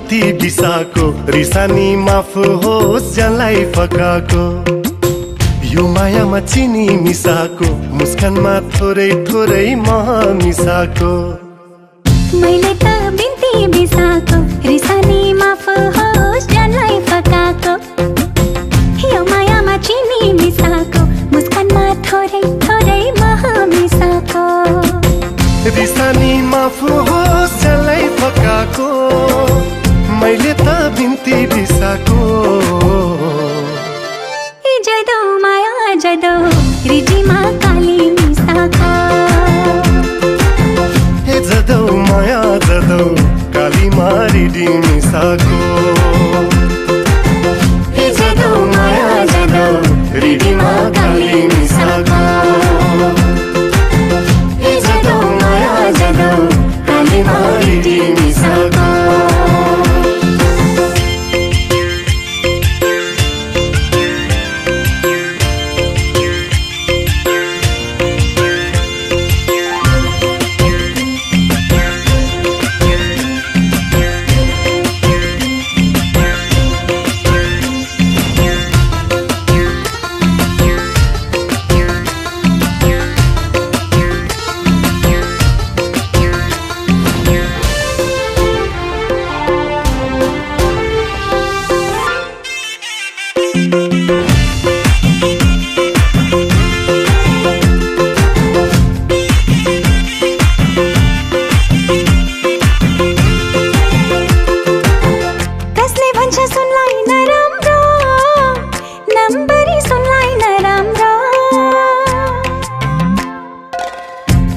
बिन्ती बिसाको रिसानी माफ होस् जसलाई फकाको यो मायामा चिनी मिसाको मुस्कानमा थोरै थोरै मह मिसाको मैले त बिन्ती बिसाको रिसानी माफ होस् जसलाई फकाको यो मायामा चिनी मिसाको मुस्कानमा थोरै थोरै मह मिसाको रिसानी माफ होस् जसलाई फकाको मैले त बिन्ती बिसाको जदो माया जदो रिजीमा काली मिसाको जदो माया जदो काली मारिडी मिसाको जदो माया जदो रिडीमा काली मिसाको जदो माया जदो काली मारिडी मिसाको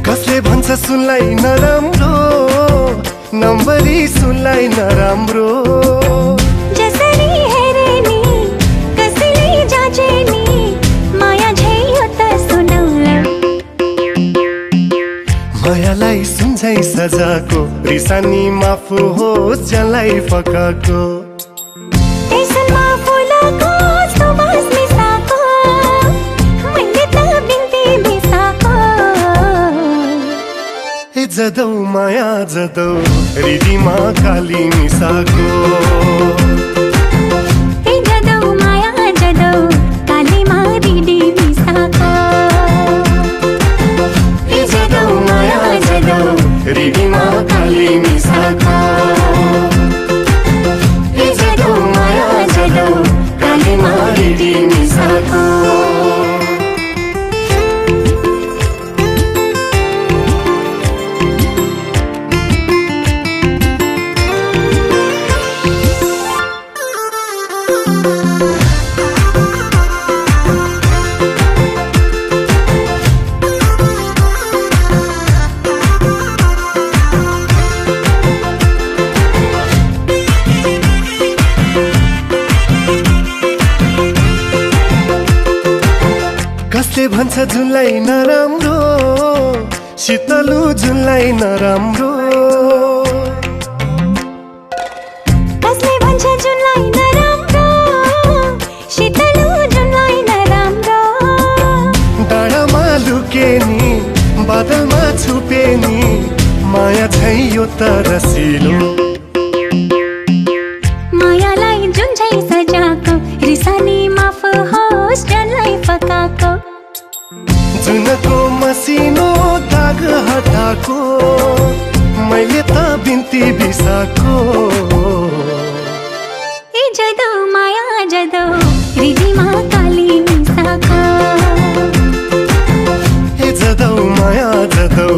कसले भन्छ सुनलाई नराम्रो नम्बरी सुनलाई नराम्रो जसरी हेरे नि कसैले जाचे नि माया झैयो त सुनौला मायालाई सुन्छै सजाको रिसानी माफ होस् जसलाई फकाको त्यसमा फुलको सुवास मिसाको मैले त बिन्ती बिसाको जदौ माया जदौ रिडीमा काली मिसाको जदौ माया जदौ काली मारिडी मिसाको जदौ माया जदौ रिडीमा काली मिसाको जदौ माया जदौ काली मारिडी मिसाको कसले भन्छ जुनलाई नराम्रो शीतलु जुनलाई नराम्रो कसले भन्छ जुनलाई नराम्रो शीतलु जुनलाई नराम्रो डाँडामा लुके नि बादलमा छुपे नि माया छै यो त रसिलो मायालाई जुन झै सजाको रिसानी माफ होस् जसलाई फकाको जुनको मसिनो दाग हटाको मैले त बिन्ती बिसाको जदो माया जदो रिडीमा काली मिसाको जदौ माया जदौ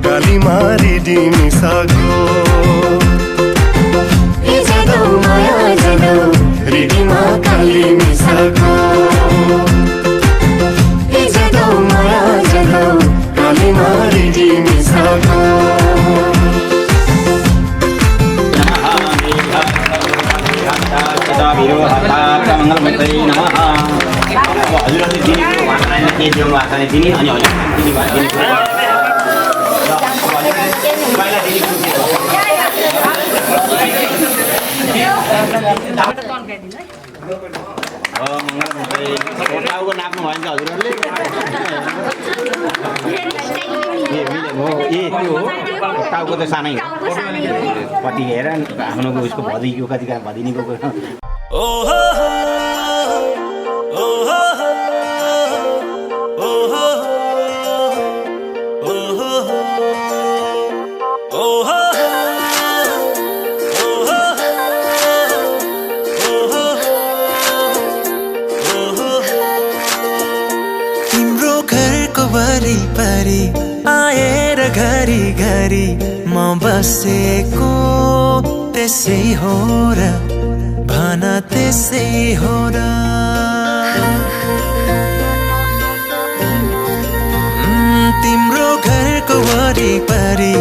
काली मारिडी मिसाको जदौ माया जदौ रिडीमा काली मिसाको जदौ माया जदौ काली मारिडी मिसाको मङ्गलमन्त्रै नमः हजुरहरूले दिने उहाँलाई के दिनु भएको छ दिने अनि हजुर दिने मङ्गलमन्त्रै टाउको नाप्नु भयो नि त हजुरहरूले ए त्यो हो टाउको त सानै हो आपको शादी हो कति हेर आफ्नो उसको भदिको कति भदिनीको तिम्रो घरको वरिपरि आएर घरी घरी म बसेको त्यसै हो र भन त्यसै हो र तिम्रो घरको वरिपरि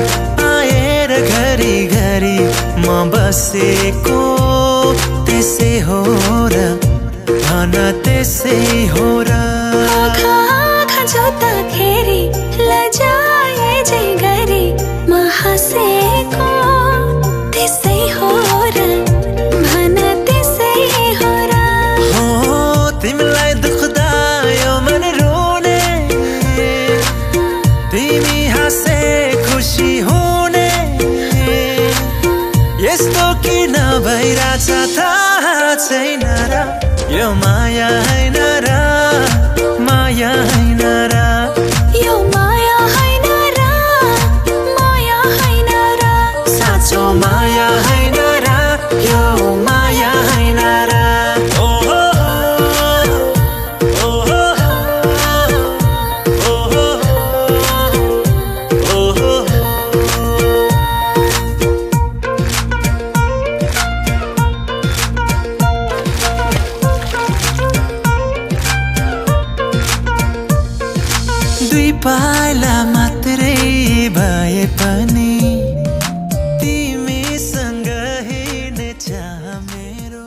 आएर घरी घरी म बसेको त्यसै हो र भन त्यसै हो र आँखा जोत्दाखेरि लजाए झै गरी म हाँसेको त्यसै हो र भन त्यसै हो र हो तिमीलाई दुख्दा यो मन रोने तिमी हाँसे खुसी हुने यस्तो किन भइरहेछ थाहा छैन र यो माया हैन र माया हैन र यो माया हैन र माया हैन र साँचो माया हैन र यो माया हैन र दुई पाइला मात्रै भए पनि तिमीसँग हिँड्ने चाह मेरो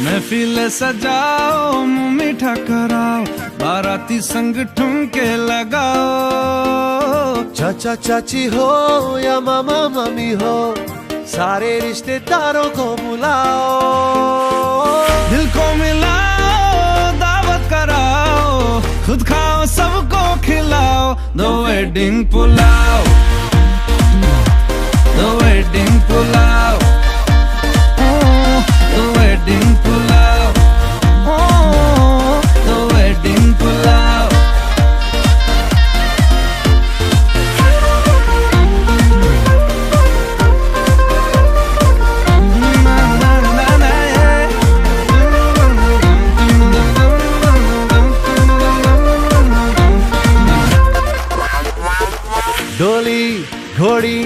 महफिल सजाओ मुंह मीठा कराओ बाराती संग ठुमके लगाओ चाचा चाची हो या मामा मम्मी हो सारे रिश्तेदारों को बुलाओ दिल को मिलाओ दावत कराओ खुद खाओ सबको खिलाओ दो वेडिंग पुलाव दो वेडिंग पुलाव दो वेडिंग पुलाव दो वेडिंग पुलाव डोली घोड़ी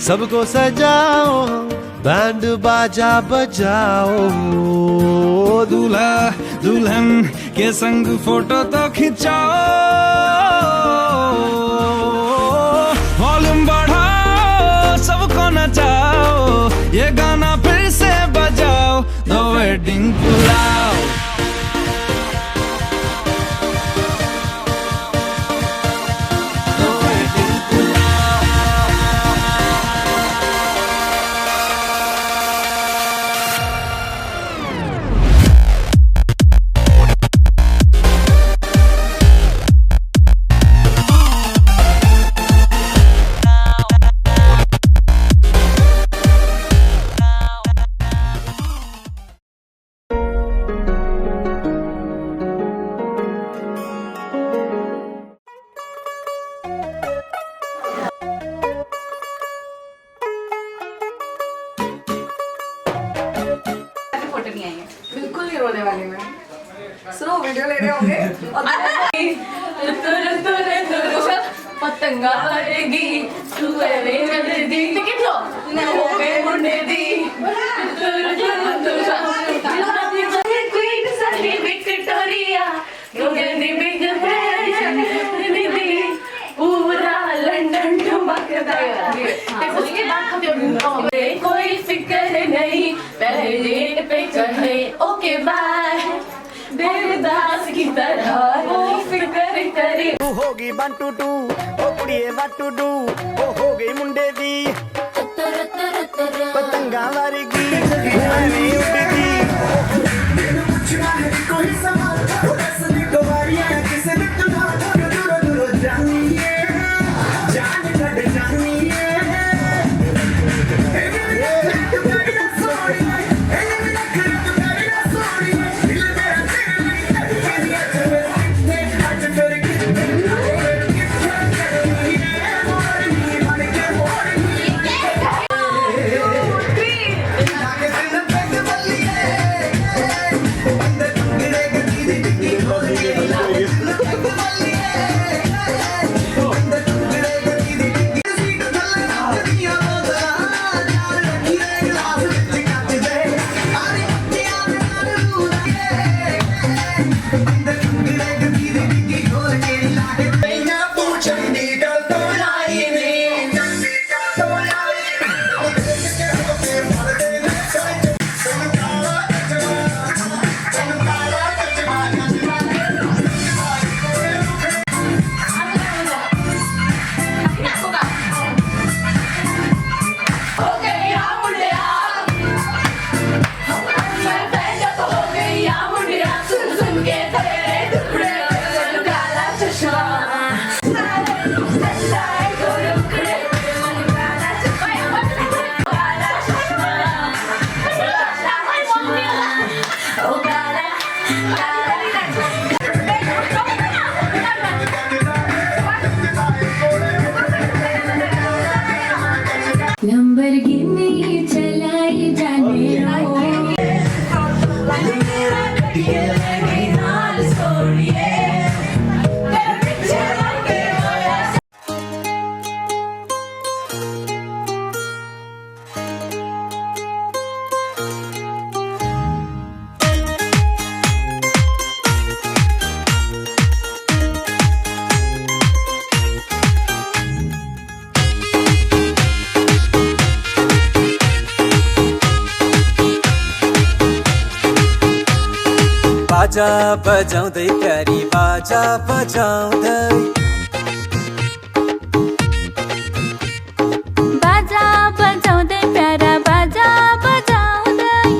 सबको सजाओ बैंड बाजा बजाओ दूल्हा दुल्हन के संग फोटो तो खिंचाओ वॉल्यूम बढ़ाओ सबको नचाओ ये गाना फिर से बजाओ दो वेडिंग पुलाव बिल्कुल नहीं रोने वाली मैं। सुनो वीडियो ले रहे होंगे पतंगा पड़ेगी टिकट लो हो गए मुंडे दी विक्टोरिया पूरा लंदन ठुमकदा उसके बाद कोई फिक्र नहीं पहले डेट पे चढ़े ओके बाय देवदास की तरह वो फिक्र करे होगी 1 2 2 ओ कुड़िए 1 2 2 ओ हो गई मुंडे दी पतंगा वर्गी मैं उड़दी लंबरगिनी चलाई जाने बाजा बजाउँदै प्यारी बाजा बजाउँदै बाजा बजाउँदै प्यारा बाजा बजाउँदै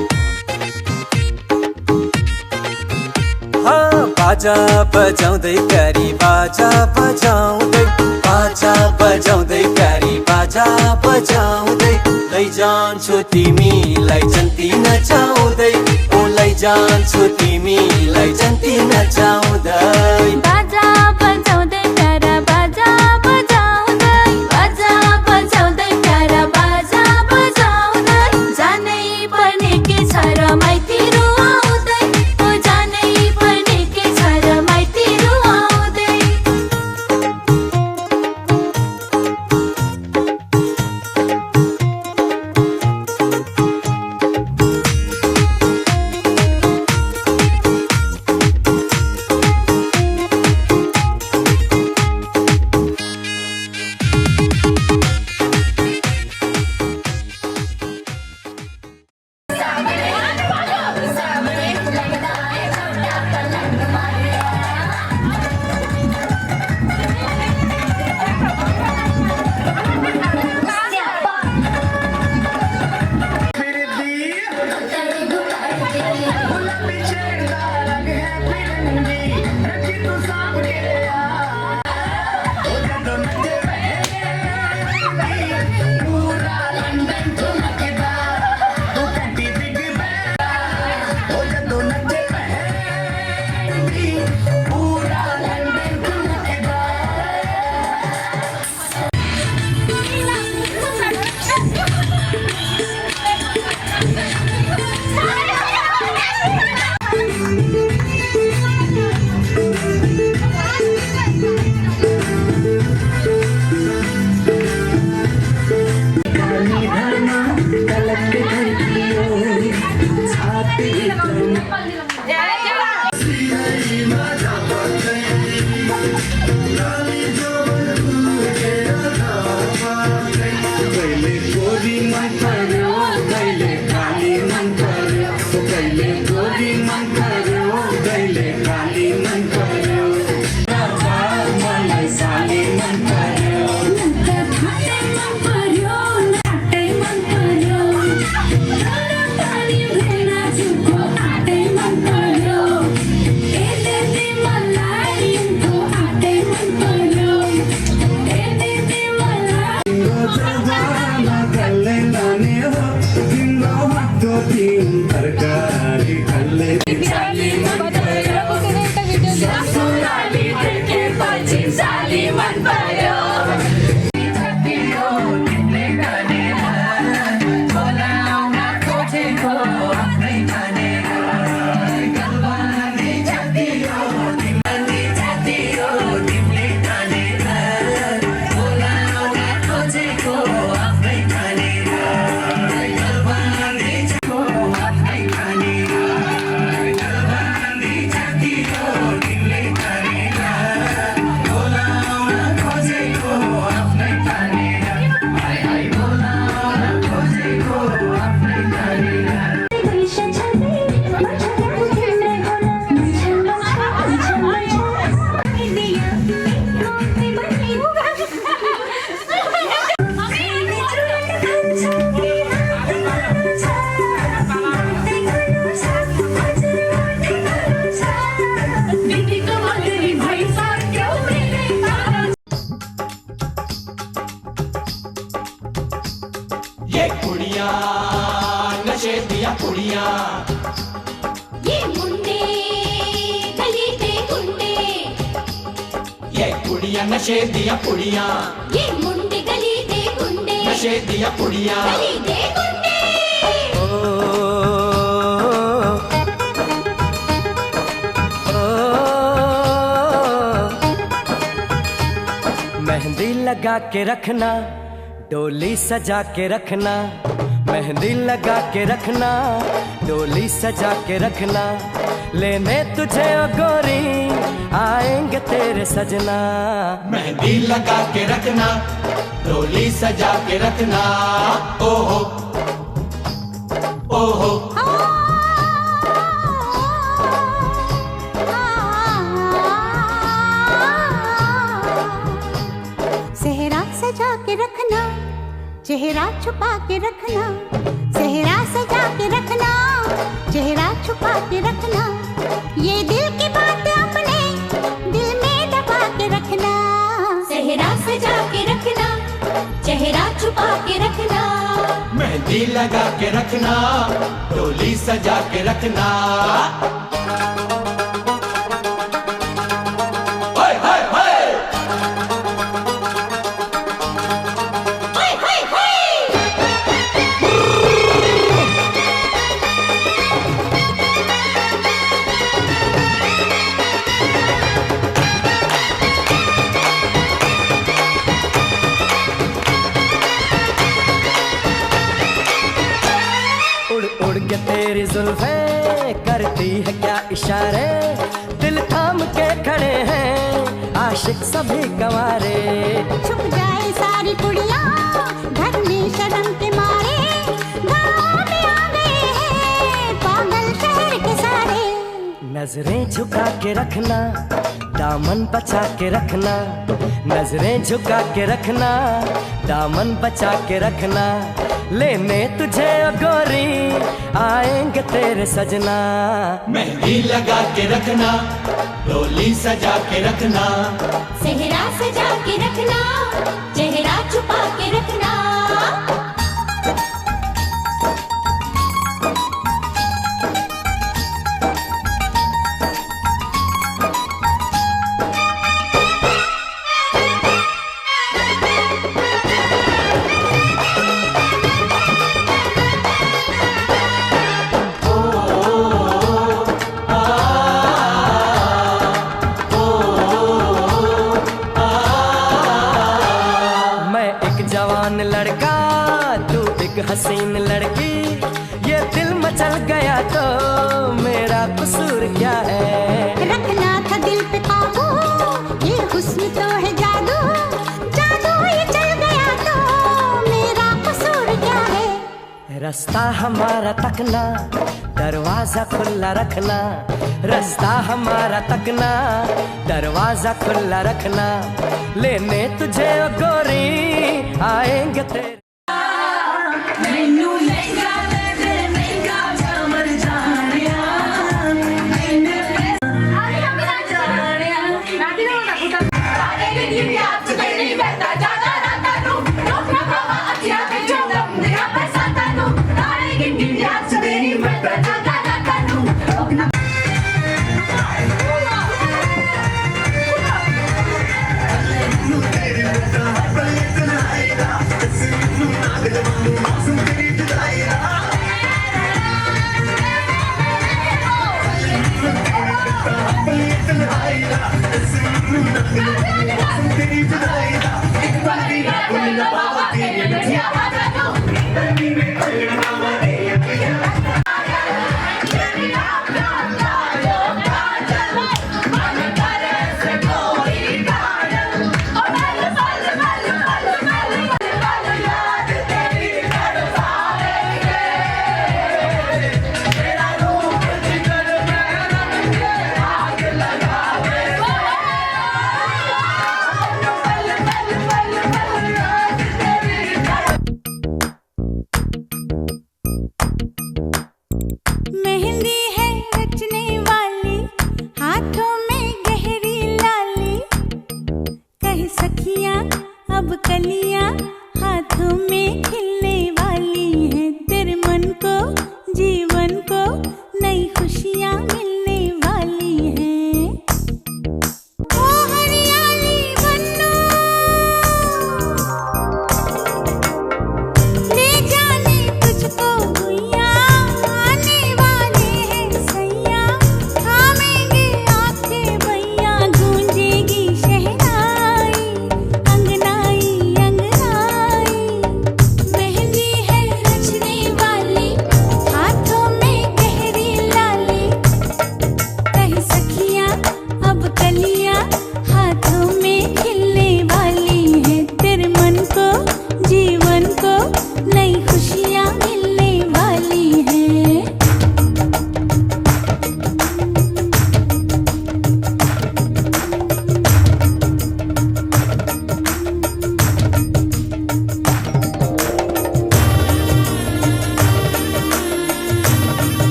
बाजा बजाउँदै प्यारी बाजा बजाउँदै बाजा बजाउँदै प्यारी बाजा बजाउँदै लैजान्छु तिमीलाई जन्ती नचाउँदै ओ लैजान्छु तिमीलाई जन्ती नचाउँदै बाजा बजाउँदै प्यारा बाजा बजाउँदै बाजा बजाउँदै प्यारा बाजा बजाउँदै जानै पर्ने के छ र माइतीहरू आउँदै ओ जानै पर्ने के छ र माइतीहरू आउँदै नशे दिया पुड़ियां, ये मुंडे गली दे गुंडे, नशे दिया पुड़ियां, गली दे गुंडे। मेहंदी लगा के रखना, डोली सजा के रखना, मेहंदी लगा के रखना, डोली सजा के रखना, लेने तुझे ओ गोरी आएंगे तेरे सजना। मेहंदी लगा के रखना, डोली सजा के रखना, ओहो ओहो। सेहरा सजा के रखना, चेहरा छुपा के रखना, सेहरा सजा के रखना, चेहरा छुपा के रखना, ये दिल की बात अपने दिल में दबा के रखना। सेहरा सजा के रखना, चेहरा छुपा के रखना, मेहंदी लगा के रखना, डोली सजा के रखना। तेरी जुल्फें करती है क्या इशारे, दिल थाम के खड़े हैं आशिक सभी गंवारे। छुप जाए सारी कुड़ियाँ घर में शर्म के मारे, गाँव में आ गए हैं पागल शहर के सारे। नजरें झुका के रखना, दामन बचा के रखना, नजरें झुका के रखना, दामन बचा के रखना, लेने तुझे ओ गोरी आएंगे तेरे सजना। मेहंदी लगा के रखना, डोली सजा के रखना, सेहरा सजा के रखना, चेहरा छुपा के रखना। जवान लड़का तू एक हसीन लड़की, ये दिल मचल गया तो मेरा कसूर क्या है। रखना था दिल पे काबू, ये हुस्न तो है जादू, जादू ये चल गया तो मेरा कसूर क्या है। रास्ता हमारा तकना, दरवाजा खुला रखना, रास्ता हमारा तकना, दरवाजा खुला रखना, लेने तुझे ओ गोरी आएंगे तेरे।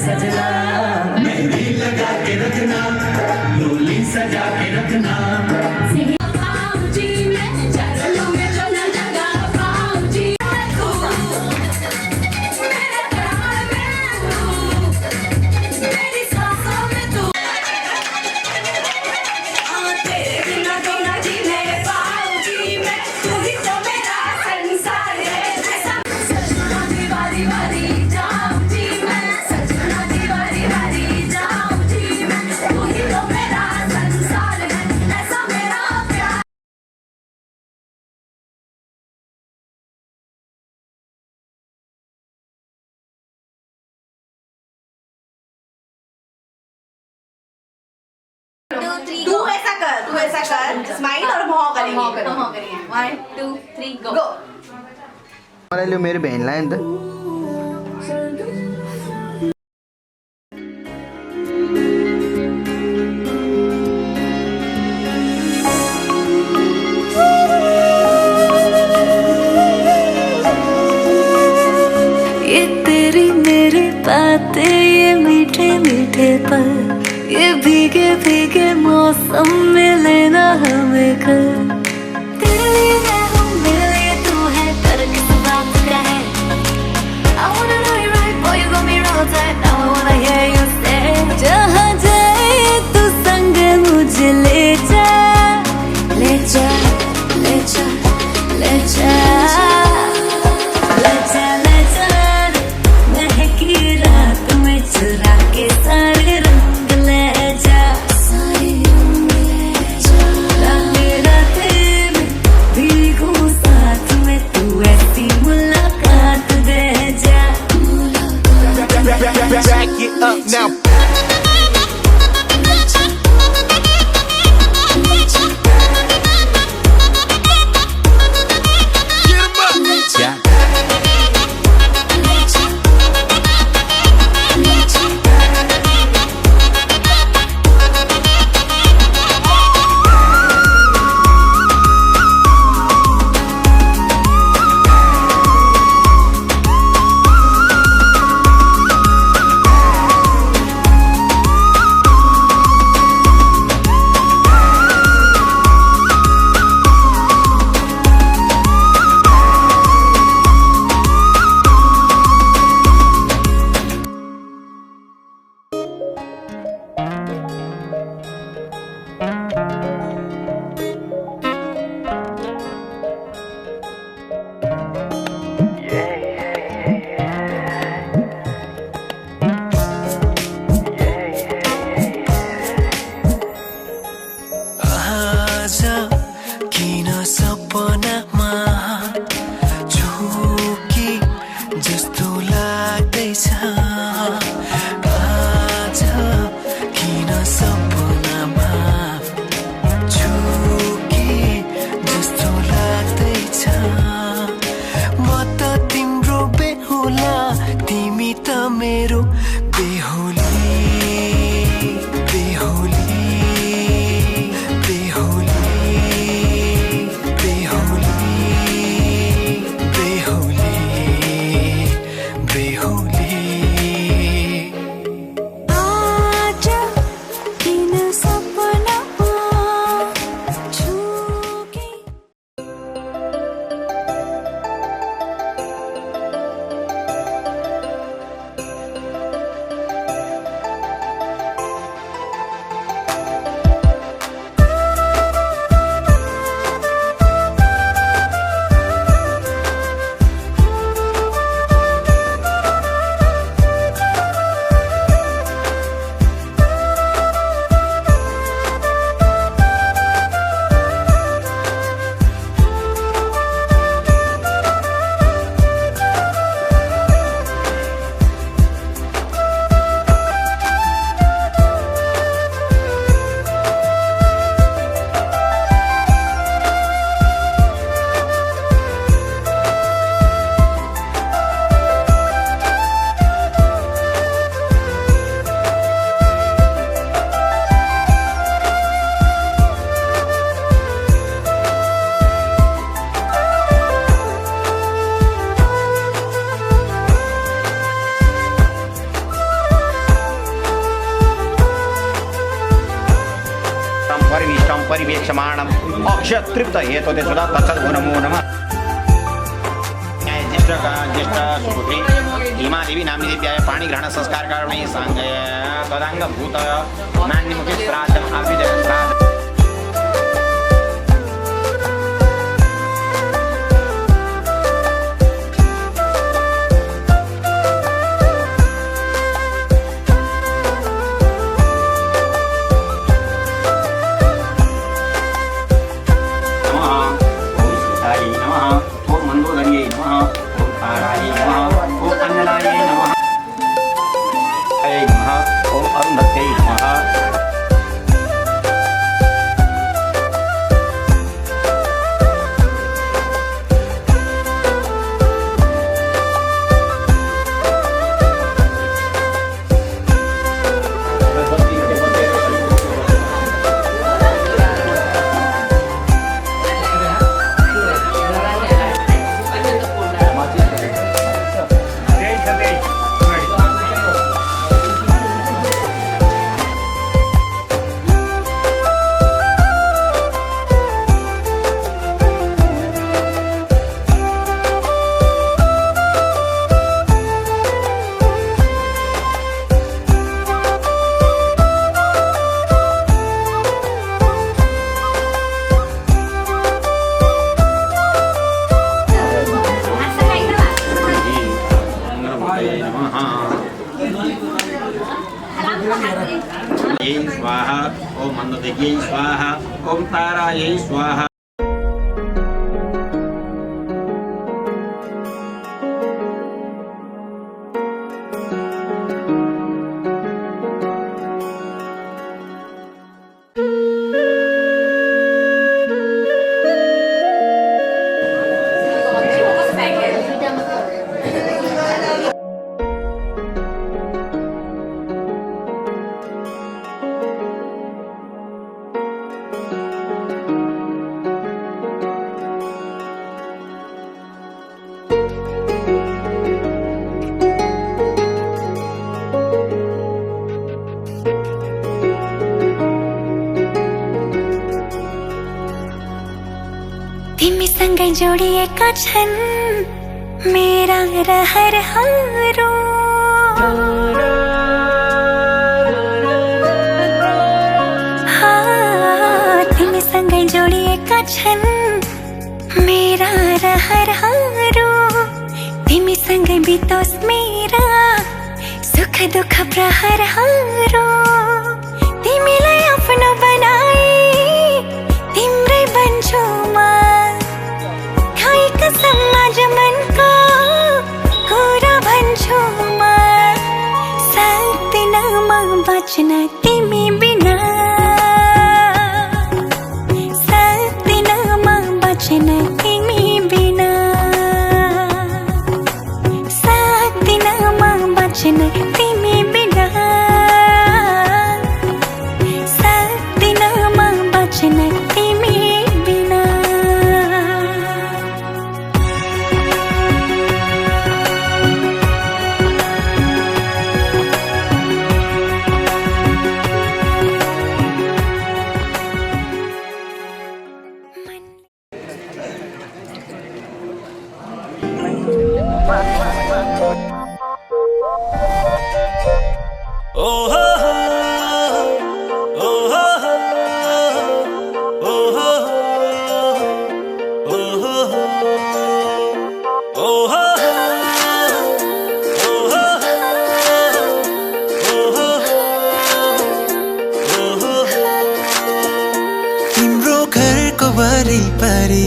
सजना, मेहंदी लगा के रखना, डोली सजा के रखना। तू ऐसा कर स्माइल और भौं करेंगे 1 2 3 गो मलाई मेरो बहनलाई नि त ये तेरी मेरी बातें, ये मीठे मीठे पल, ये भीगे भीगे मौसम में लेना हमें घर। तेरे लिए मैं हूँ, मेरे लिए तू है, पर किस बात का है? I wanna know you right, boy, you got me real tight. Now I wanna hear you say, जहाँ जाए तू संग मुझे ले जा, ले जा, ले जा, ले जा, ले जा, ले जा, महकी रात में चुरा के सारे रंग ले जा, सारे रंग ले जा, रातें रातें में भीगू साथ में, तू ऐसी मुलाकात दे जा, Back it up now. क्षमाणम् अक्षतृप्त हेतु तेषुदा तत्सद्गो नमो नमः। ज्येष्ठ सुपुत्री हिमादेवी नाम्नी देव्याय पाणिग्रहण संस्कार कारणै साङ्गय तदाङ्गभूत नान्यमुखे श्राद्धम् आविदय श्राद्ध स्वाहा ओम मंदोदग्यै स्वाहा ओम तारायै स्वाहा। तिमीसँगै जोडिएका छन् मेरा रहरहरू, तिमीसँगै जोडिएका छन् मेरा रहरहरू, तिमीसँगै बितोस् मेरा सुख दुःख प्रहरहरू, तिमीलाई आफ्नो बनाए तिम्रै बन्छु म, समाज मनको कुरा भन्छु म, सक्दिन म बच्न तिमी बिना, सक्दिन म बच्न तिमी बिना, सक्दिन म बच्न तिमी बिना, सक्दिन म बच्न तिमी बिना। तिम्रो घरको वरिपरि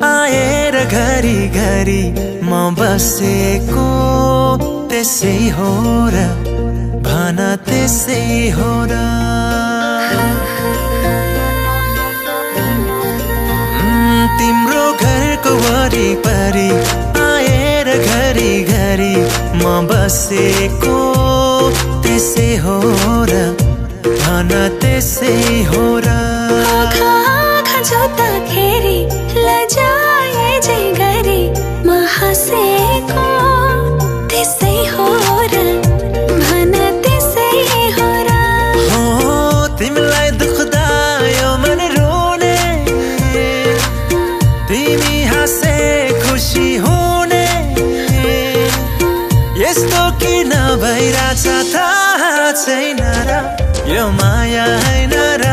आएर घरी घरी म बसेको त्यसै हो र भन त्यसै हो र, तिम्रो घरको वरिपरि आएर घरी घरी म बसेको त्यसै हो र भन त्यसै हो र, जोत्दाखेरि लजाए जे गरी म हाँसेको त्यसै हो र भन त्यसै हो र, तिमीलाई दुख्दा यो मन रोने यस्तो किन भइरहेछ थाहा छैन र यो माया हैन र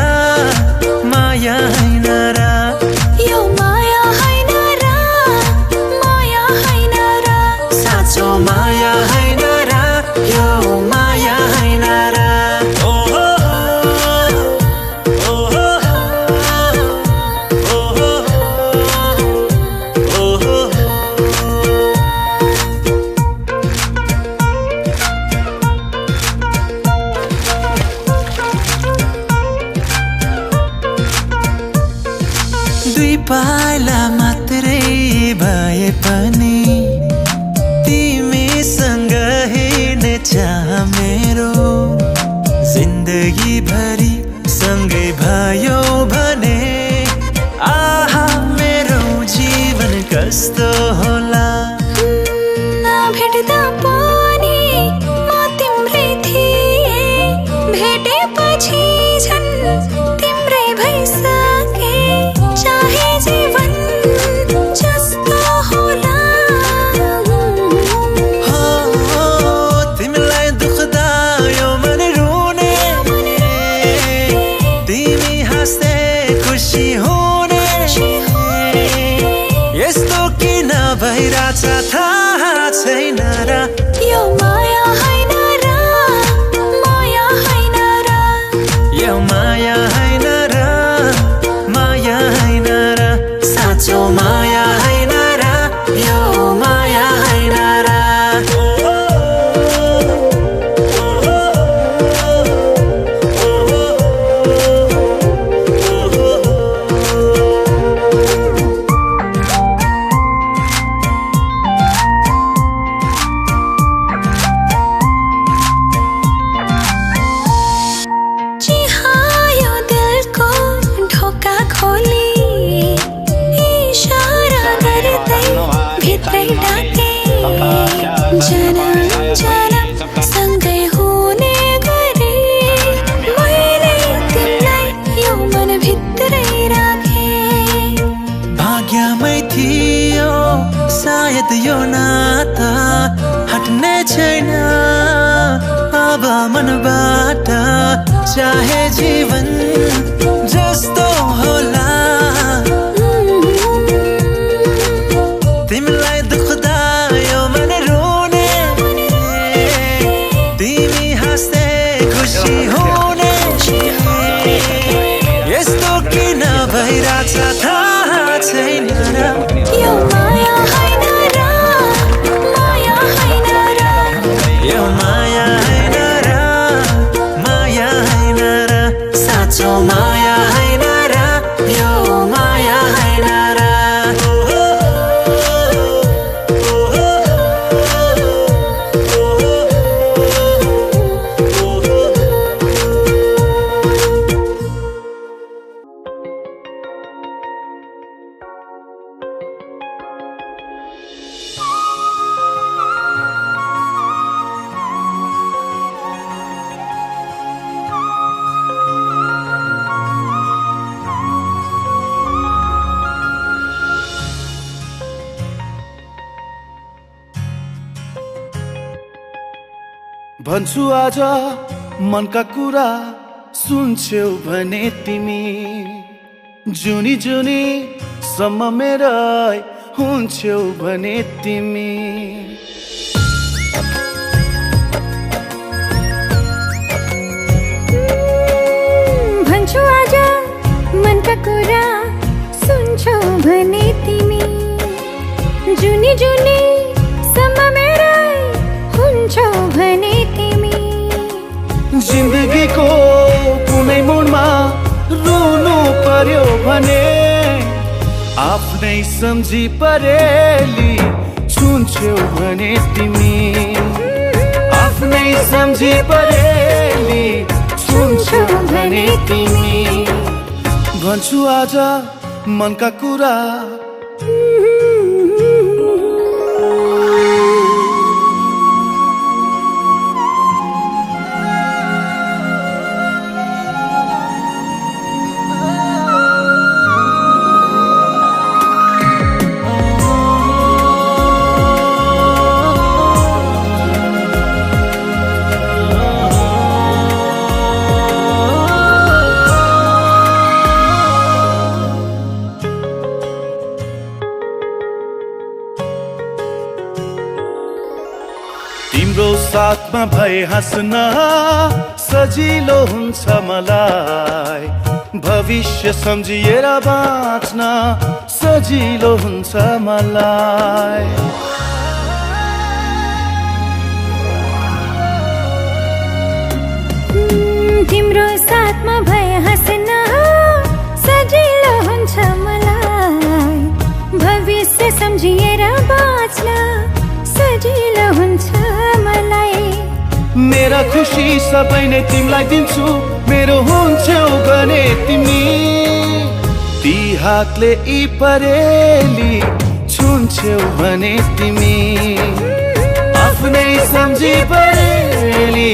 माया हैन र यो माया हैन र माया हैन र साँचो माया हैन र यो माया हैन र पाइला मात्रै भए पनि तिमीसँग हिँड्ने चाह मेरो जिन्दगी भरि सँगै भयो भने आहा मेरो जीवन कस्तो होला भेट्दा पनि म तिम्रै थिएँ भेटेपछि झन् तिम्रै भइसके चाहे जीवन जस्तो होला तिमीलाई दुख्दा यो मन रुने तिमी हाँस्दै खुसी हुने यस्तो किन भइरहेछ थाहा छैन र यो माया हैन र माया हैन र यो माया हैन र माया हैन र साँचो माया हैन र यो माया हैन र चिहायो दिलको ढोका खोली इशारा गर्दै भित्रै डाके जन्म जन्म सँगै हुने गरे मैले तिमीलाई यो मन भित्रै राखे भाग्यमै थियो सायद यो नाता हट्ने छैन अब मनबाट चाहे जीवन जस्तो होला तिमीलाई दुख्दा यो मन रुने तिमी हाँस्दै खुसी हुने यस्तो किन भइरहेछ थाहा छैन र यो माया हैन र माया हैन र यो माया हैन र माया हैन र साँचो माया हैन र यो माया हैन र भन्छु आज मनका कुरा सुन्छौ भने तिमी जुनी जुनी सम्म मेरै हुन्छौ भने तिमी भन्छु आज मनका कुरा सुन्छौ भने तिमी जुनी जुनी सम्म मेरै हुन्छौ भने तिमी जिन्दगीको कुनै मोडमा रुनु पर्यो भने आफ्नै सम्झी परेली छुन्छौ भने तिमी आफ्नै सम्झी परेली छुन्छौ भने तिमी भन्छु आज मनका कुरा तिम्रो साथमा भए हाँस्न सजिलो हुन्छ मलाई, भविष्य सम्झिएर बाँच्न सजिलो हुन्छ मलाई। तिम्रो साथमा भए हाँस्न सजिलो हुन्छ मलाई, भविष्य सम्झिएर बाँच्न सजिलो हुन्छ मलाई। मेरा खुसी सबै नै तिमीलाई दिन्छु, मेरो हुन्छौ भने तिमी। ती हातले यी परेली छुन्छौ भने तिमी, आफ्नै सम्झी परेली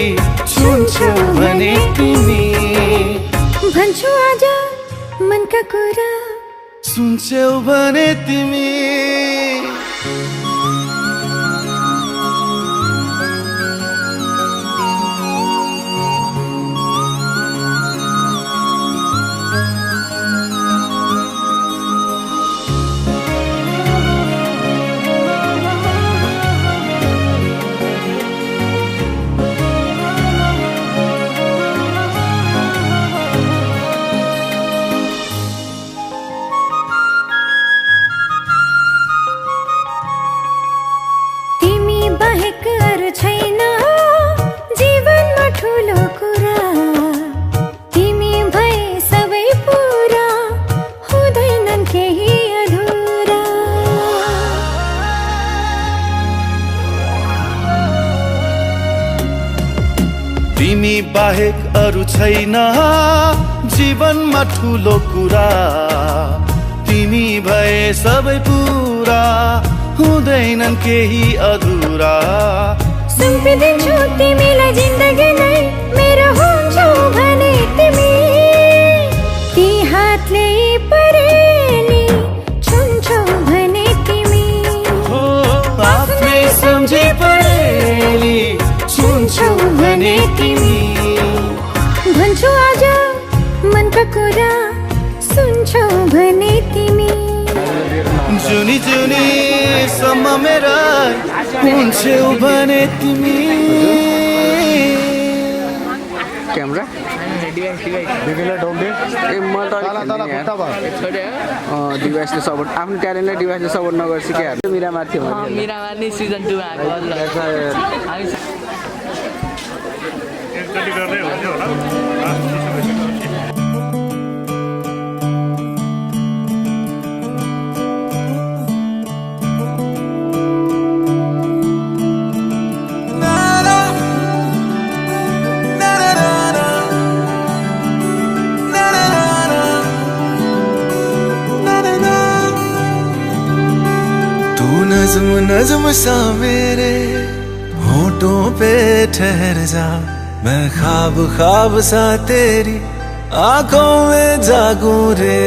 छुन्छौ भने तिमी। भन्छु आज मनका कुरा सुन्छौ भने तिमी। बाहेक अरू छैन जीवनमा ठुलो कुरा, तिमी भए सबै पुरा, हुँदैनन् केही अधुरा। तिमी बाहेक अरू छैन जीवनमा ठुलो कुरा, तिमी भए सबै पुरा, हुँदैनन् केही अधुरा। सुम्पिदिन्छु तिमीलाई जिन्दगी नै, मेरो हुन्छौ भने तिमी। ती हातले परेली छुन्छौ भने तिमी, आफ्नै सम्झी परेली छुन्छौ भने तिमी। भन्छु आज मनका कुरा सुन्छौ भने तिमी। जुनी जुनी सम्म मेरा हुन्छौ भने तिमी। क्यामेरा डिभाइसले सपोर्ट, आफ्नो ट्यालेन्टलाई डिभाइसले सपोर्ट नगर्छ के मिरामार थियो। मिरामार नै सिजन 2 आएको नज़्म नज़्म सा मेरे होठों पे ठहर जा, मैं ख्वाब ख्वाब सा तेरी आंखों में जागूं रे।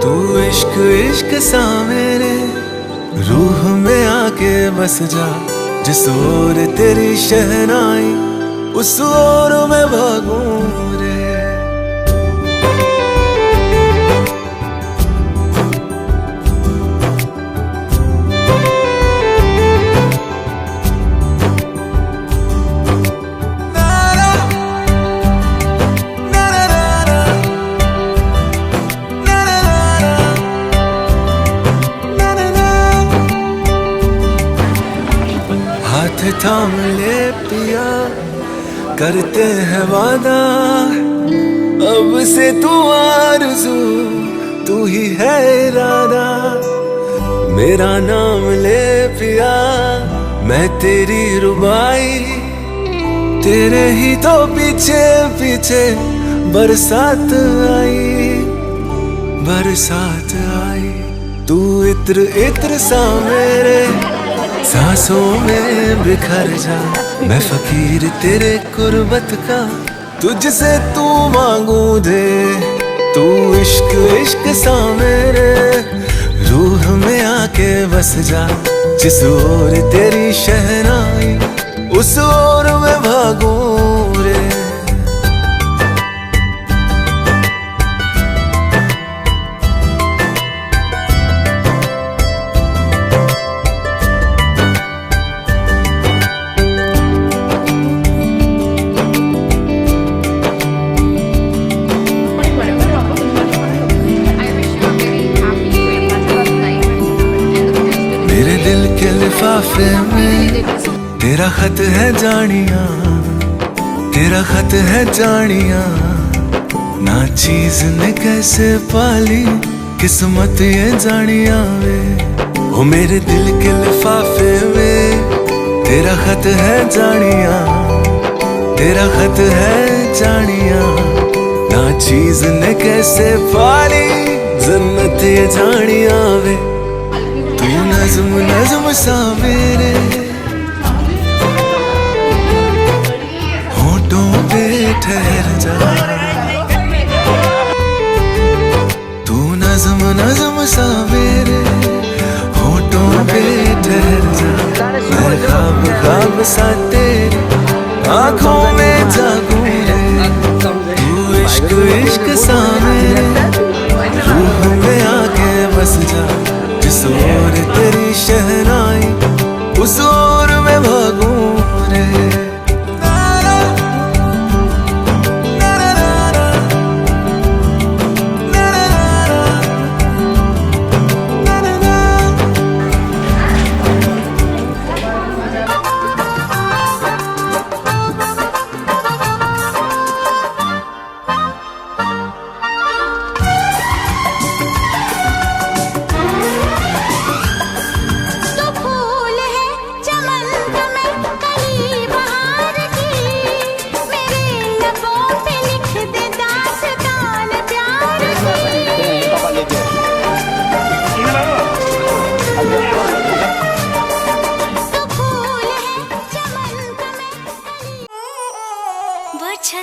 तू इश्क इश्क सा मेरे रूह में आके बस जा, जिस ओर तेरी शहनाई उस ओर में भागूं रे। थाम ले पिया करते हैं वादा, अब से तू आरज़ू तू ही है इरादा। मेरा नाम ले पिया मैं तेरी रुबाई, तेरे ही तो पीछे पीछे बरसात आई, बरसात आई। तू इत्र इत्र सा मेरे सांसों में बिखर जा, मैं फकीर तेरे कुर्बत का तुझसे तू मांगू दे। तू इश्क इश्क सा मेरे रूह में आके बस जा, जिस ओर तेरी शहनाई उस ओर में भागूं रे। तेरा खत है जानिया, तेरा खत है जानिया, ना चीज ने कैसे पाली किस्मत ये जानिया वे। ओ मेरे दिल के लिफाफे में तेरा खत है जानिया, तेरा खत है जानिया, ना चीज ने कैसे पाली जन्नत ये जानिया वे। तू नज़्म नज़्म सा मेरे होठों पे ठहर जा, तू नज़्म नज़्म सा मेरे होठों पे ठहर जा। मैं ख्वाब ख्वाब सा तेरी आँखों में जागूं रे, तू इश्क इश्क सा मेरे रूह में आके बस जा। जिस ओर तेरी शहनाई उस ओर मैं भागूं रे।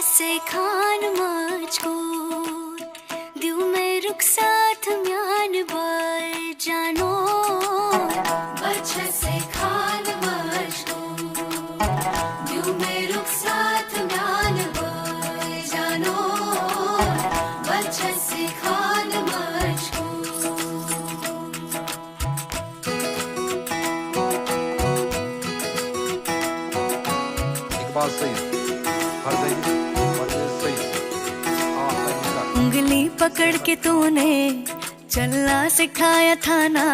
से खान मुझको दिल में रुक साथ म्यान बार जानो, बच्चा से खान मुझको दिल में रुक साथ म्यान बार जानो, बच्चा से खान मुझको। एक बात सही उंगली पकड़ के तूने चलना सिखाया था ना,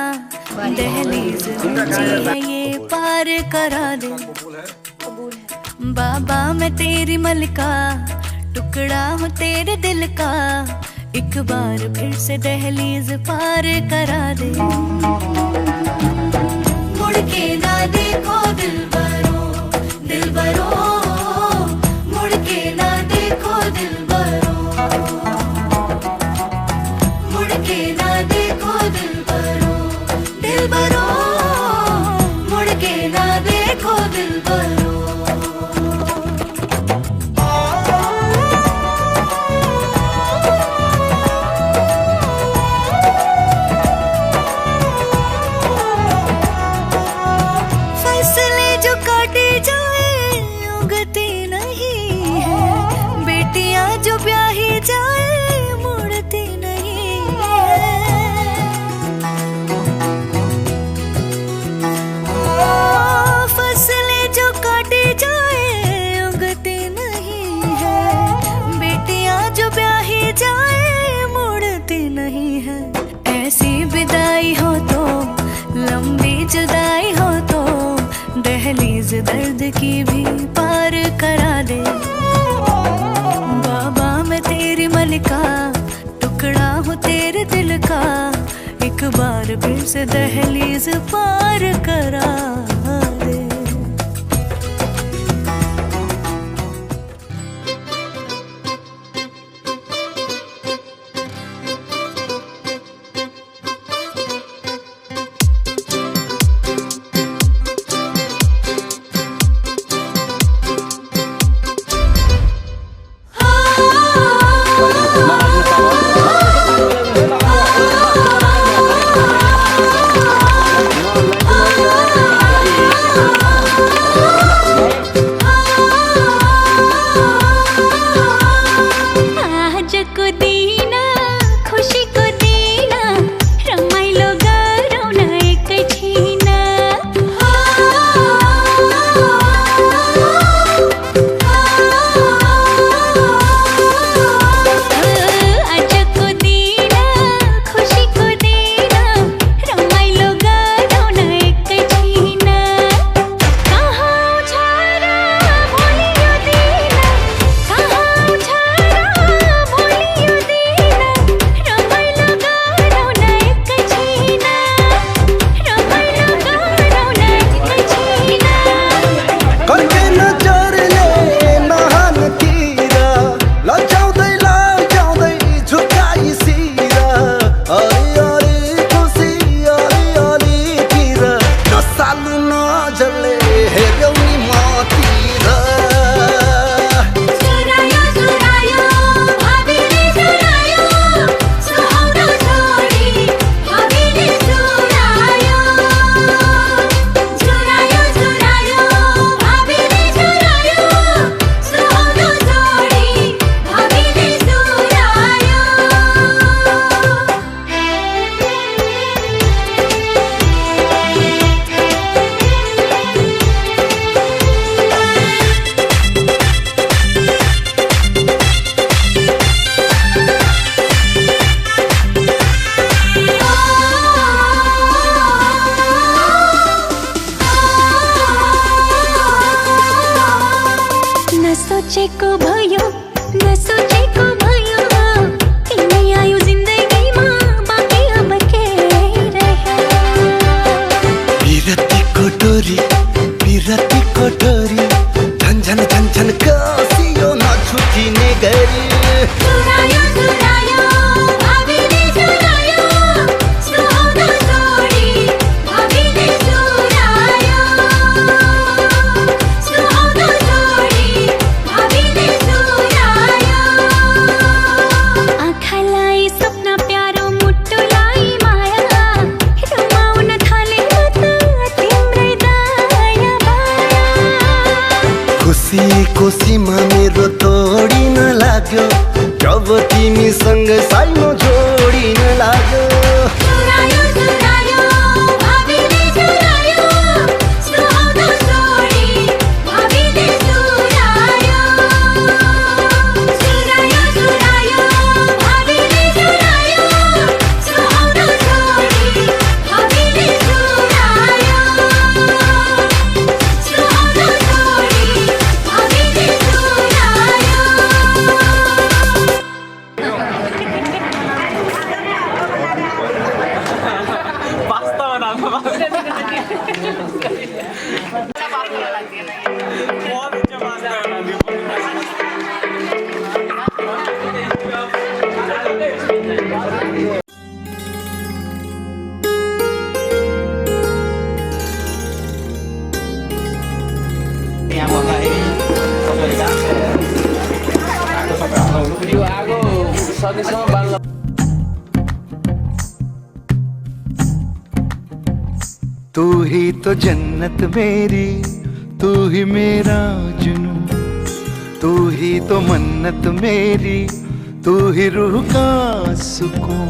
दहलीज है ये पार करा दे। बाबा मैं तेरी मलका, टुकड़ा हूँ तेरे दिल का, एक बार फिर से दहलीज पार करा दे। मुड़ के ना देखो दिलबरो, दिलबरो मुड़ के ना देखो दिलबरो, मुड़ के ना देखो दिलबरो, दिलबरो मुड़ के ना देखो दिलबरो। फैसले जो काटे जाए उगती नहीं है, बेटियां जो ब्याही जाए मुड़ती नहीं है। फसलें जो काटी जाए उगती नहीं है, बेटियां जो ब्याही जाए मुड़ती नहीं है। ऐसी विदाई हो तो लंबी जुदाई हो तो दहलीज दर्द की भी पार करा दे। बाबा मैं तेरी मलिका, टुकड़ा हूँ तेरे दिल का, एक बार फिर से दहलीज पार करा दे। सोचेको भयो नसोचेको भयो तिमी आयो जिन्दगीमा बाँकी अब के रह्यो विरतीको डोरी झन झन झन झन कसियो नछुटिने गरी चुरायो चुरायो भावीले चुरायो सुहाउँदो छोडी भावीले चुरायो सुहाउँदो छोडी भावीले चुरायो आँखालाई सपना प्यारो मुटुलाई माया रमाउन थाले त तिम्रै दया माया खुसीको सीमा मेरो तोडिन लाग्यो जब तिमीसँग साइनो जोडिन लाग्यो चुरायो चुरायो भावीले चुरायो सुहाउँदो छोडी भावीले चुरायो चुरायो चुरायो भावीले चुरायो सुहाउँदो छोडी भावीले चुरायो सुहाउँदो छोडी भावीले चुरायो तू ही तो जन्नत मेरी, तू ही मेरा जुनून, तू ही तो मन्नत मेरी, तू ही रूह का सुकून,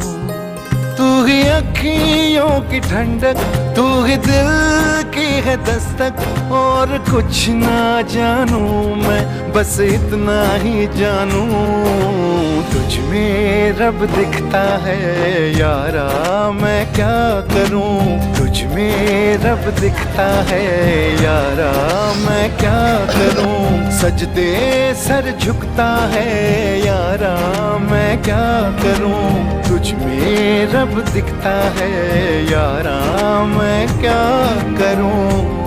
तू ही अखियों की ठंडक, तू ही दिल की है दस्तक। और कुछ ना जानूं मैं, बस इतना ही जानूं, तुझ में रब दिखता है यारा, मैं क्या करूं। तुझ में रब दिखता है यारा, मैं क्या करूं। सजदे सर झुकता है यारा, मैं क्या करूं। तुझ में रब दिखता है यारा, मैं क्या करूं।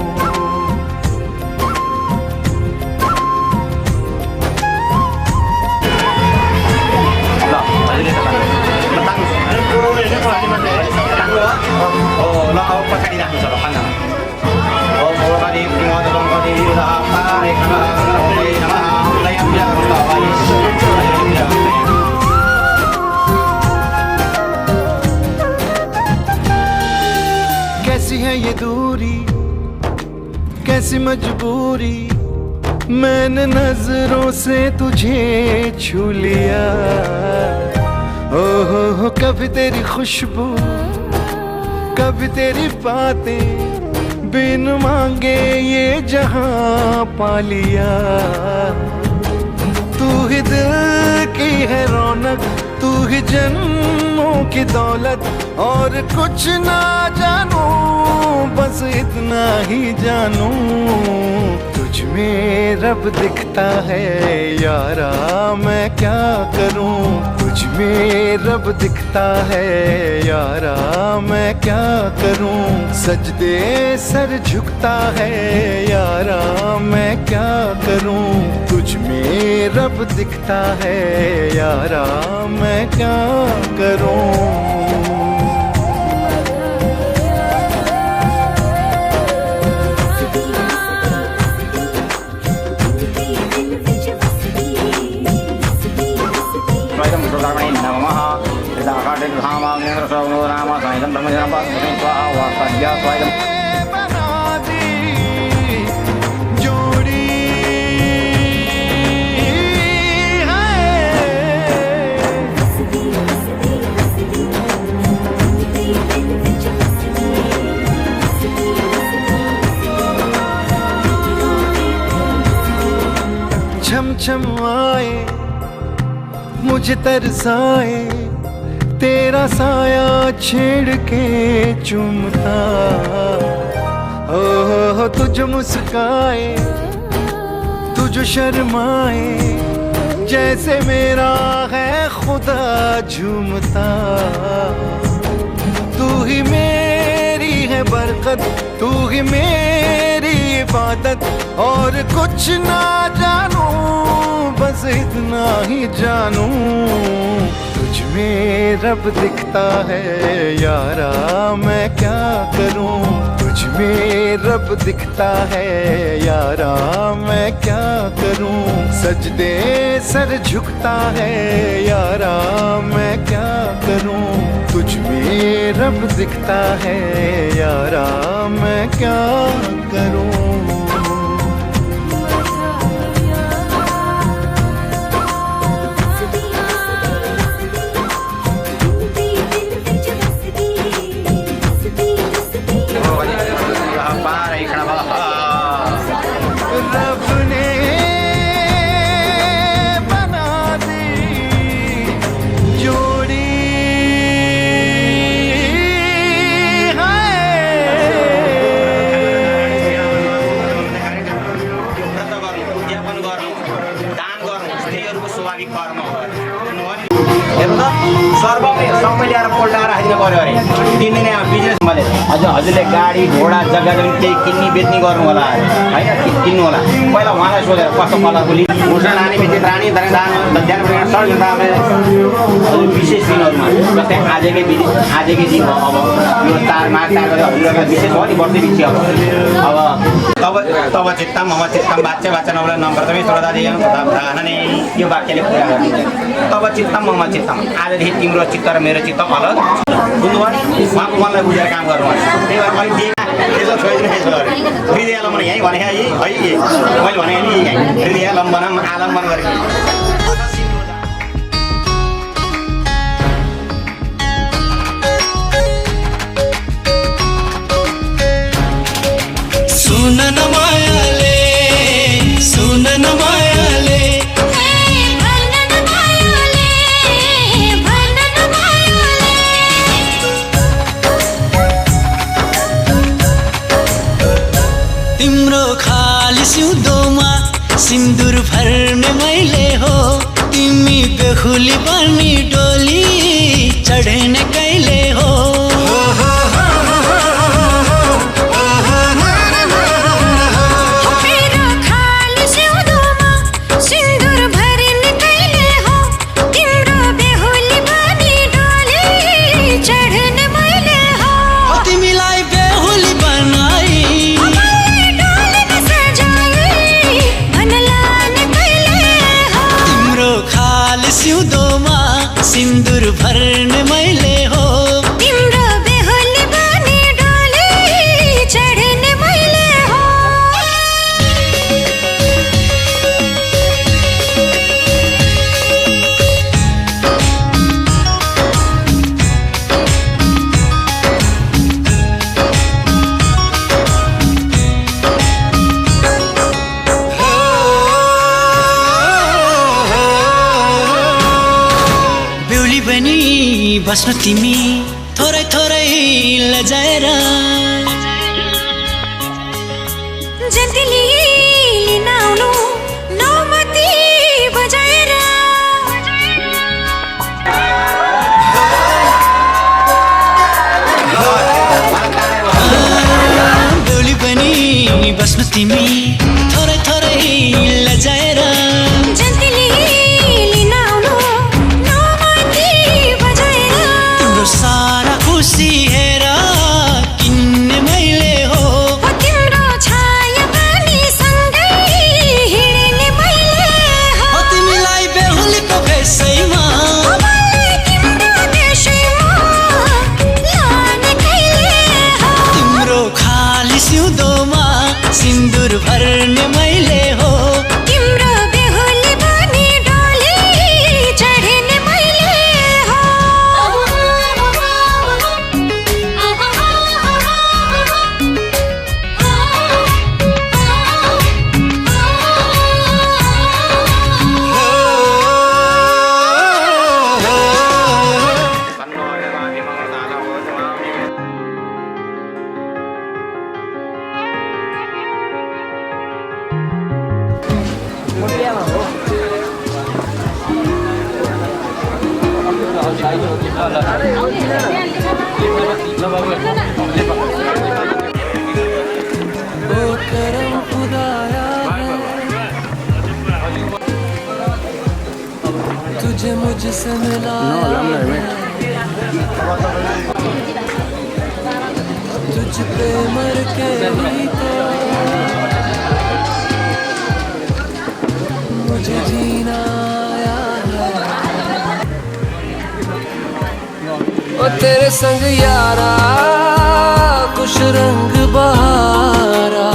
कैसी है ये दूरी, कैसी मजबूरी, मैंने नजरों से तुझे छू लिया। हो कभी तेरी खुशबू, कभी तेरी बातें, बिन मांगे ये जहां पा लिया। तू ही दिल की है रौनक, तू ही जन्मों की दौलत, और कुछ ना जानूं, बस इतना ही जानूं। तुझ में रब दिखता है यारा, मैं क्या करूं। तुझ में रब दिखता है यारा, मैं क्या करूं। सजदे सर झुकता है यारा, मैं क्या करूं। तुझ में रब दिखता है यारा, मैं क्या करूं। छम छम आए मुझे तरसाए, तेरा साया छेड़ के चूमता। हो तुझ मुस्काए तू जो शर्माए जैसे मेरा है खुदा झूमता, तू ही मेरी है बरकत, तू ही मेरी इबादत, और कुछ ना जानू बस इतना ही जानू, तुझ में रब दिखता है यारा मैं क्या करूं, तुझ में रब दिखता है यारा मैं क्या करूं, सजदे सर झुकता है यारा मैं क्या करूं, तुझ में रब दिखता है यारा मैं क्या करूं। रब ने बना दी जोड़ी सबै ल्याएर पोल्टाएर राखिदिनु पऱ्यो अरे 3 दिन बिजनेस मैले हजुरले गाडी घोडा जग्गा जमिन केही किन्ने बेच्ने गर्नु होला होइन, किन्नु होला। पहिला उहाँलाई सोधेर कस्तो कलरफुली घुस्न लाने विद्युत रानी हजुर विशेष दिनहरूमा जस्तै आजकै दिन अब यो माघ तार हजुरहरूलाई विशेष हो नि वर्षै पछि अब तब चित्तम मम चित्तम बाच्चा बाच्चा नौला नम्बर तपाईँ श्रोताले नै यो वाक्यले पुरा गरिदिन्छ। तब चित्तम मम चित्तम, आजदेखि तिम्रो चित्त र मेरो चित्त अलग बुझ्नुभयो नि, उहाँको मनलाई बुझेर काम गर्नुपर्छ। त्यही भएर मैले यसो छोइदिनु यसो गरेँ हृदय लम्बन यहीँ भने है मैले भने नि हृदय लम्बनम आलम्बन गरेको सुन न मायाले, सुन न मायाले, तिम्रो खाली सिउँदोमा सिन्दुर भर्ने मैले हो, तिमी बेहुली बनी डोली चढ्ने कहिले हो। सिउँदोमा सिन्दुर भर्ने मैले हो, तिम्रो बेहुली बनी डोली चढ्ने मैले हो। बस्नु तिमी थोरै थोरै लजाएर, जन्तिली लिन आउनु नौमती बजाएर, बेहुली पनि बस्नु तिमी थोरै थोरै लजाएर, सारा खुसी हेर किन्ने मैले हो, तिम्रो छाया पानी सँगै हिँड्ने मैले हो, तिमीलाई बेहुलीको भेषैमा तिम्रो देशैमा लाने कहिले हो, तिम्रो खाली सिउँदोमा सिन्दुर भर्ने मैले हो, तिम्रो बेहुली बनी डोली चढ्ने मैले हो। तुझे मुझसे मिला तुझ पे मर के भी तो मुझे जीना आया है। ओ तेरे संग यारा कुछ रंग बहारा,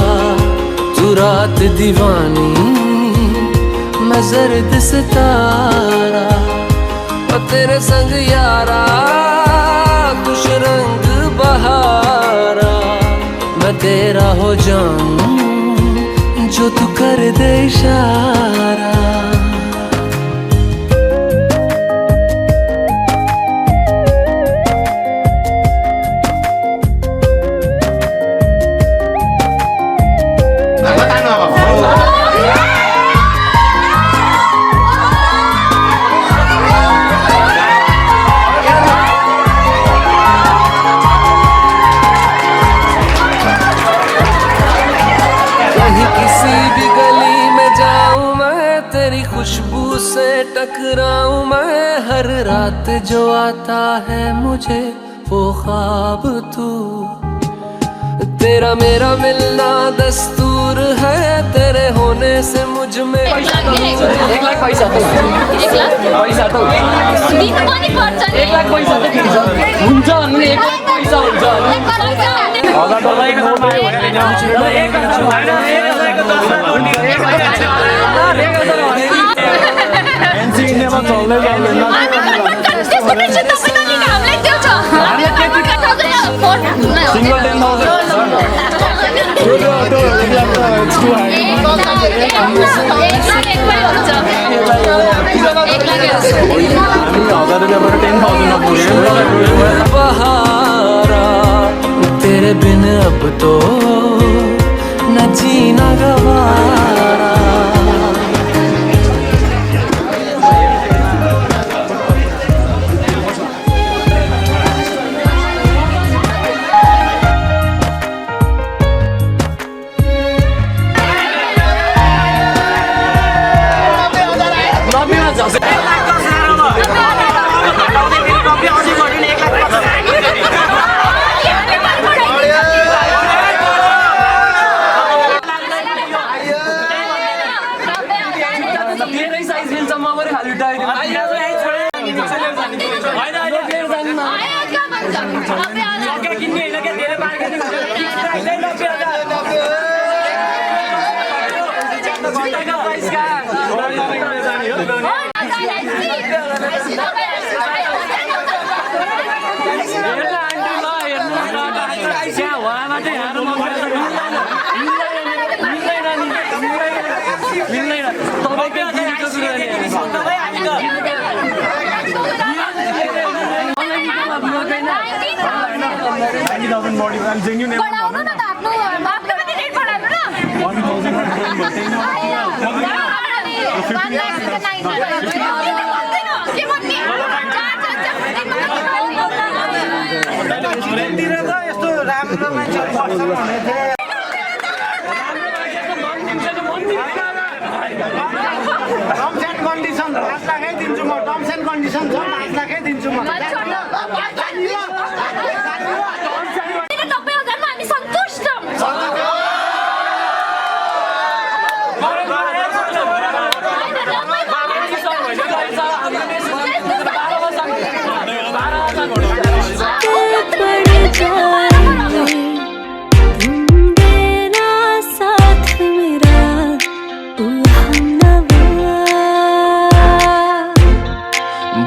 तू रात दीवानी मैं जर्द सितारा। ओ तेरे संग यारा कुछ रंग बहारा, मैं तेरा हो जाऊं जो तू कर दे इशारा। खुशबू से टकराऊं मैं, हर रात जो आता है मुझे वो ख्वाब तू। तेरा मेरा मिलना दस्तूर है, तेरे होने से मुझ में 1 लाख पैसा तो 1 लाख पैसा तो दिनु पनि पर्छ नि। 1 लाख पैसा त हुन्छ अनि 1 लाख पैसा हुन्छ अनि $1000 एक नोट पाए भने ल्याउनु। 1000 भएन 1000 को 10 नोट 1000 एनसी इन्डियामा चल्दै जाँदैन। त्यसको पछि तपाईले नि हामीलाई देऊ छ। हामीले त्यति सिंगल 10,000 बहारा तेरे बिन अब तो न जीना गवारा।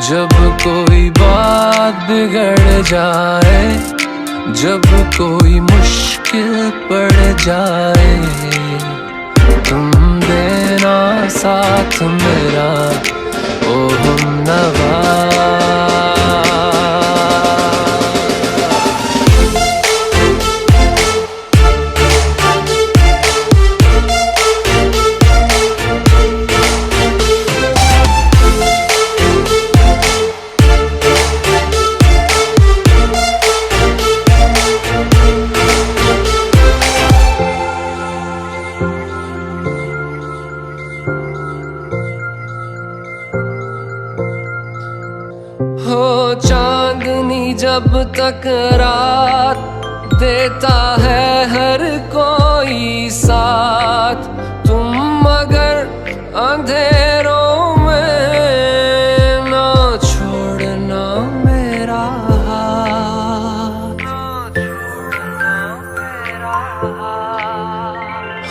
जब कोई बात बिगड़ जाए, जब कोई मुश्किल पड़ जाए, तुम देना साथ मेरा ओ हमनवा। जब तक रात देता है हर कोई साथ, तुम मगर अंधेरों में ना छोड़ना मेरा हाथ।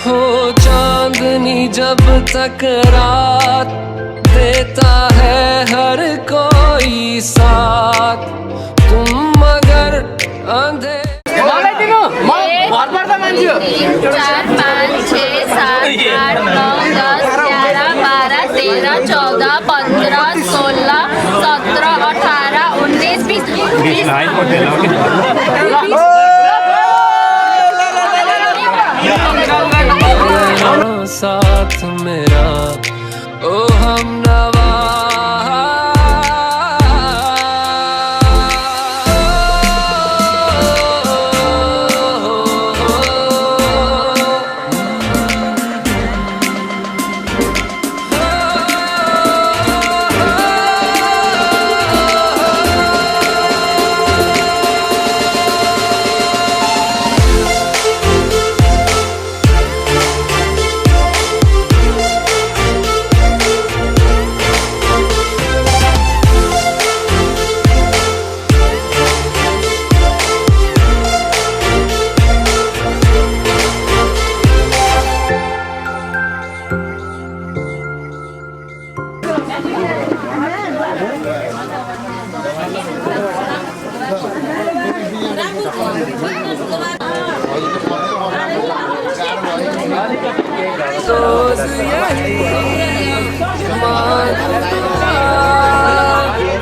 हो चांदनी जब तक रात देता है हर कोई साथ, तुम मगर अंधे 4 5 6 7 8 9 10 11 12 13 14 15 16 17 18 19 20 साथ मेरा ओ हम नवा।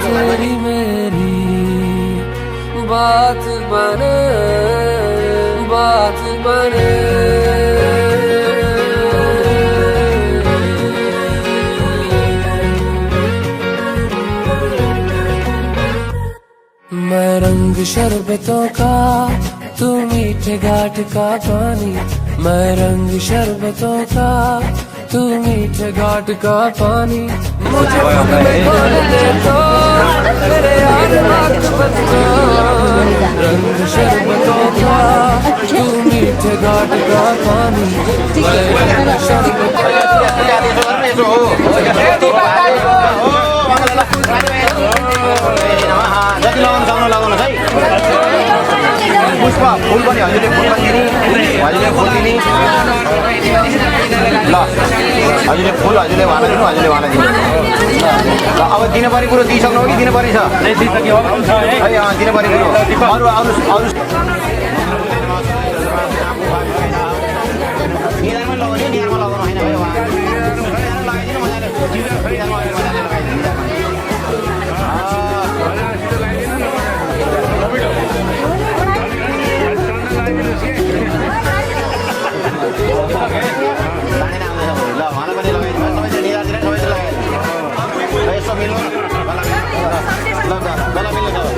तेरी मेरी बात बने, बात बने। मैं रंग शरबतों का, तू मीठे घाट का पानी। मैं रंग शरबतों का, तू मीठे घाट का पानी। मुझे खुद में खोल दे तो मेरे यार रात बदला। रंग शरबतों का, तू मीठे घाट का पानी। मैं रंग शरबतों पुष्पा फुल पनि हजुरले फुल दिने, हजुरले फुल दिने ल, हजुरले फुल हजुरले भाला दिनु, हजुरले भाला दिनु ल। अब दिनुपर्ने कुरो दिइसक्नु हो कि दिनुपर्ने छ? दिनुपर्ने कुरो अरू अरू अरू निधारमा लगाउने, निधारमा लगाउनु होइन भाइ। लगाइदिनु मजाले,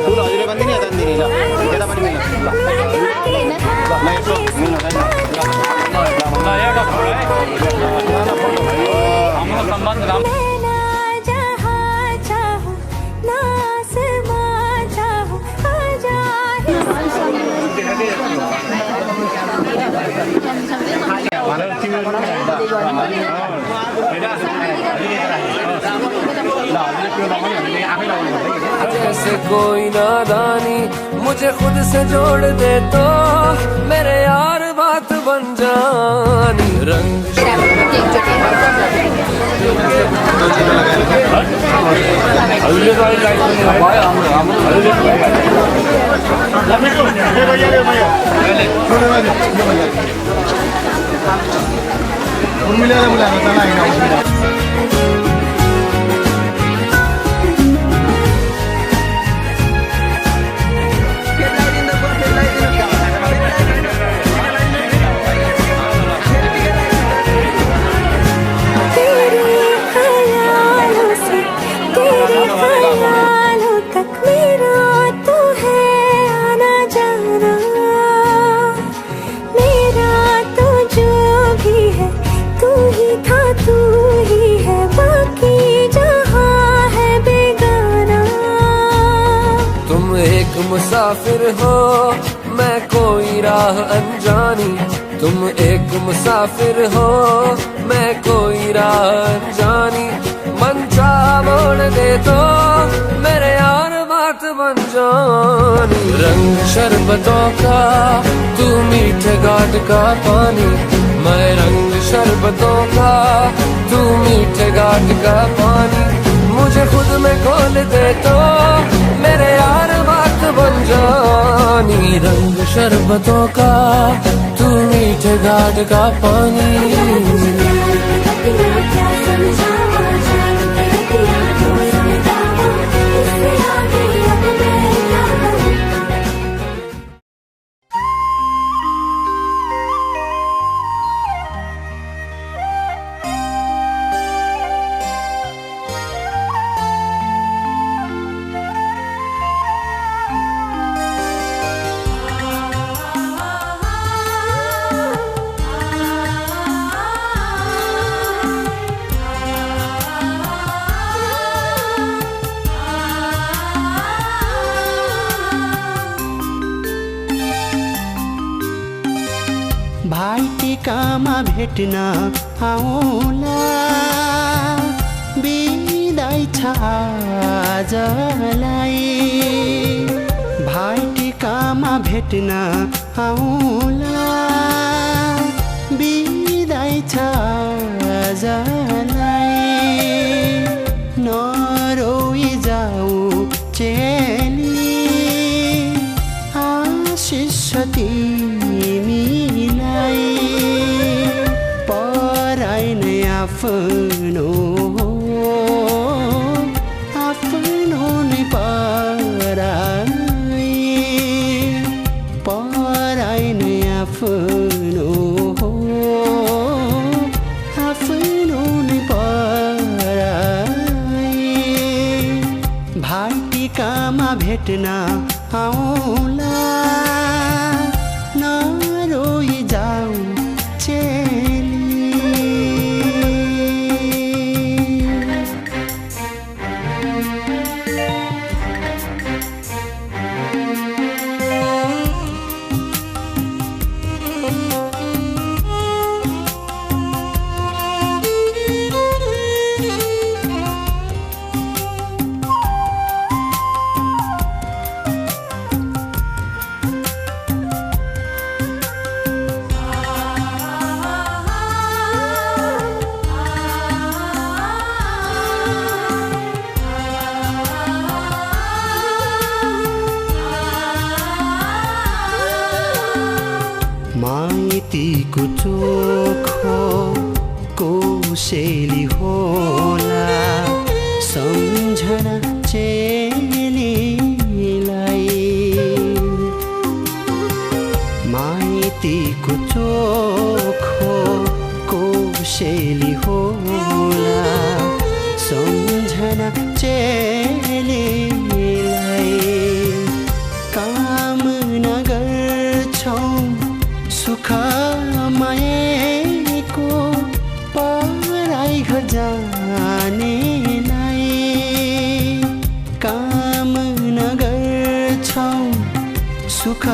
फुल हजुरले पनि दिने, यता पनि दिने ल, यता पनि मिल्नु ल, यसो मिल्नु छैन हाम्रो सम्बन्ध राम्रो। जैसे कोई नादानी मुझे खुद से जोड़ दे तो मेरे यार बात बन जानी। रंग तू ही था, तू ही है। मुसाफिर हो मैं कोई राह अनजानी, तुम एक मुसाफिर हो मैं कोई राह अनजानी। मन चाह मोड़ दे तो मेरे यार बात बन जानी। रंग शरबतों का तू मीठे घाट का पानी, मैं रंग शरबतों का तू मीठे घाट का पानी। मुझे खुद में खोल दे तो मेरे यार बात बन जानी। रंग शरबतों का तू मीठे घाट का पानी। भाइटिकामा भेट्न आउला, बिदाई छ आजलाई। भाइटिकामा भेट्न आउला, बिदाई छ आजलाई। नरोई जाऊ चेली, आशिष तिमीलाई। पराई नै आफ्नो आफ्नो नै पराई। पराई नै आफ्नो आफ्नो नै पराई। भाइटिकामा भेट्न आउला, नरोई जाऊ चेली। माइतीको चोखो कोसेली होला, सम्झना चेलीलाई। माइतीको चोखो कोसेली होला, सम्झना चेलीलाई। कामना गर्छौं सुख माएको, पराई घर जानेलाई। कामना गर्छौं सुख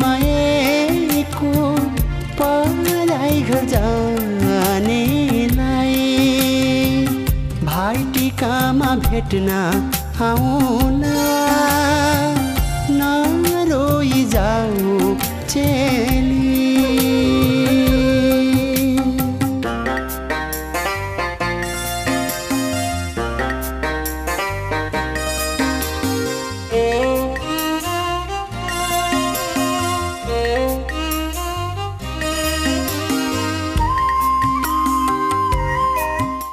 माएको, पराई घर जानेलाई। भाइटिकामा भेट्न आउला,